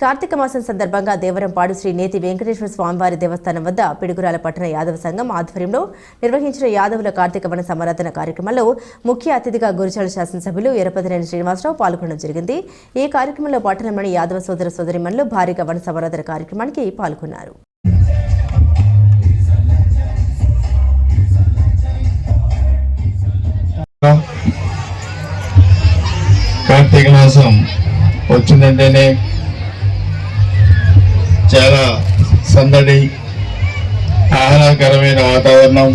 కార్తీక మాసం సందర్భంగా దేవరంపాడు శ్రీ నేతి వెంకటేశ్వర స్వామివారి దేవస్థానం వద్ద పిడుగురాల పట్టణ యాదవ సంఘం ఆధ్వర్యంలో నిర్వహించిన యాదవుల కార్తీక వన సమరాధన కార్యక్రమంలో ముఖ్య అతిథిగా గురిజాల శాసనసభ్యులు ఎర్రపతినేని శ్రీనివాసరావు పాల్గొనడం జరిగింది. ఈ కార్యక్రమంలో పట్టణంలోని యాదవ సోదర సోదరిమణులు భారీగా వన సమరాధన కార్యక్రమానికి పాల్గొన్నారు. కార్తీక మాసం వచ్చిందంటేనే చాలా సందడి, ఆహ్లాదకరమైన వాతావరణం.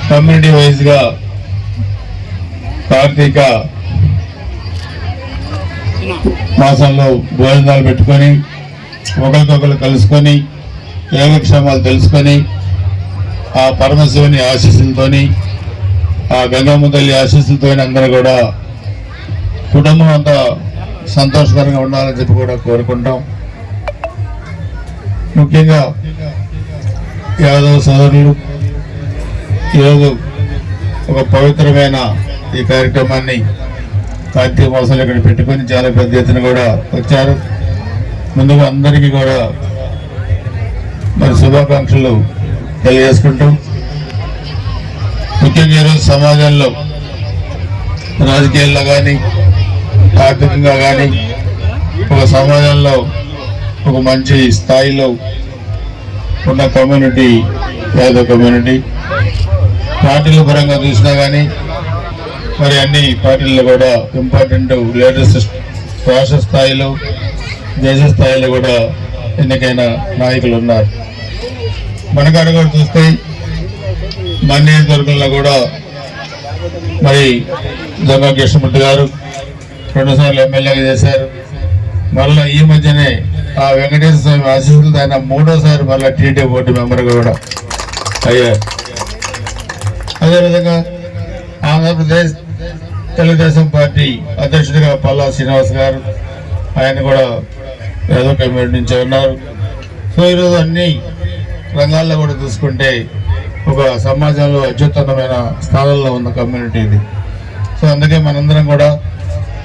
కమ్యూనిటీ వైజ్గా కార్తీక మాసంలో భోజనాలు పెట్టుకొని ఒకరికొకరు కలుసుకొని యోగక్షేమాలు తెలుసుకొని ఆ పరమశివుని ఆశీస్సులతోని ఆ గంగమ్మ తల్లి ఆశీస్సులతో అందరూ కూడా కుటుంబం అంతా సంతోషకరంగా ఉండాలని చెప్పి కూడా కోరుకుంటాం. ముఖ్యంగా యాదవ సోదరులు ఈరోజు ఒక పవిత్రమైన ఈ కార్యక్రమాన్ని కార్తీక మాసంలో ఇక్కడ పెట్టుకొని చాలా పెద్ద ఎత్తున కూడా వచ్చారు. ముందుగా అందరికీ కూడా మరి శుభాకాంక్షలు తెలియజేసుకుంటాం. ముఖ్యంగా ఈరోజు సమాజంలో రాజకీయాల్లో కానీ ఆర్థికంగా కానీ ఒక సమాజంలో ఒక మంచి స్థాయిలో ఉన్న కమ్యూనిటీ యాదవ్ కమ్యూనిటీ. పార్టీల పరంగా చూసినా కానీ మరి అన్ని పార్టీల్లో కూడా ఇంపార్టెంట్ లీడర్స్ రాష్ట్ర స్థాయిలో దేశ స్థాయిలో కూడా ఎన్నికైన నాయకులు ఉన్నారు. మనకాడ కూడా చూస్తే మన నియోజకవర్గంలో కూడా మరి జంగా కృష్ణమూర్తి గారు 2 సార్లు ఎమ్మెల్యేగా చేశారు. మళ్ళీ ఈ మధ్యనే ఆ వెంకటేశ్వర స్వామి ఆశీస్సులతో ఆయన 3వ మళ్ళీ టీటీ బోర్డు మెంబర్గా కూడా అయ్యారు. అదేవిధంగా ఆంధ్రప్రదేశ్ తెలుగుదేశం పార్టీ అధ్యక్షుడిగా పల్లా శ్రీనివాస్ గారు, ఆయన కూడా యాదవ్ కమ్యూనిటీ నుంచి ఉన్నారు. సో ఈరోజు అన్ని రంగాల్లో కూడా చూసుకుంటే ఒక సమాజంలో అత్యుత్తమమైన స్థానంలో ఉన్న కమ్యూనిటీ ఇది. సో అందుకే మనందరం కూడా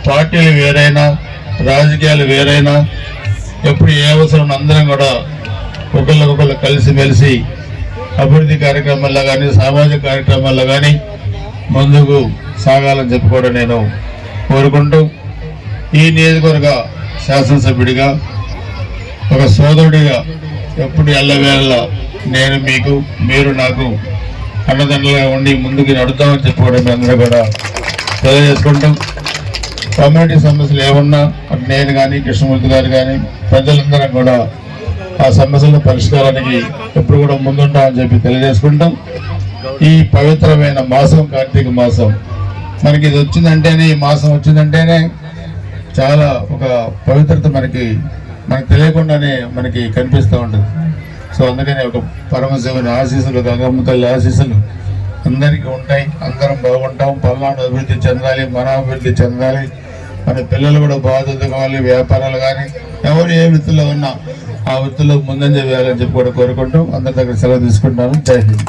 పార్టీలు వేరైనా రాజకీయాలు వేరైనా ఎప్పుడు ఏ అవసరం అందరం కూడా ఒకళ్ళకొకళ్ళు కలిసిమెలిసి అభివృద్ధి కార్యక్రమాల్లో కానీ సామాజిక కార్యక్రమాల్లో కానీ ముందుకు సాగాలని చెప్పి కూడా నేను కోరుకుంటూ ఈ నియోజకవర్గ శాసనసభ్యుడిగా ఒక సోదరుడిగా ఎప్పుడు ఎల్లవేళ నేను మీకు మీరు నాకు అన్నదండలుగా ఉండి ముందుకు నడుద్దామని చెప్పుకోవడం అందరూ కూడా తెలియజేసుకుంటాం. కమ్యూనిటీ సమస్యలు ఏమన్నా నేను కానీ కృష్ణమూర్తి గారు కానీ ప్రజలందరం కూడా ఆ సమస్యల పరిష్కారానికి ఎప్పుడు కూడా ముందుంటామని చెప్పి తెలియజేసుకుంటాం. ఈ పవిత్రమైన మాసం కార్తీక మాసం మనకి ఇది వచ్చిందంటేనే, ఈ మాసం వచ్చిందంటేనే చాలా ఒక పవిత్రత మనకు తెలియకుండానే మనకి కనిపిస్తూ ఉంటుంది. సో అందుకని ఒక పరమశివుని ఆశీస్సులు, గంగమ్మ తల్లి ఆశీస్సులు అందరికీ ఉంటాయి. అందరం బాగుంటాం. పల్నాడు అభివృద్ధి చెందాలి, మన అభివృద్ధి చెందాలి, మన పిల్లలు కూడా బాగా చదువుకోవాలి, వ్యాపారాలు కానీ ఎవరు ఏ వృత్తిలో ఉన్నా ఆ వృత్తిలో ముందంజ వేయాలని చెప్పి కూడా కోరుకుంటాం. అందరి దగ్గర సెలవు తీసుకుంటాను. జై హింద్.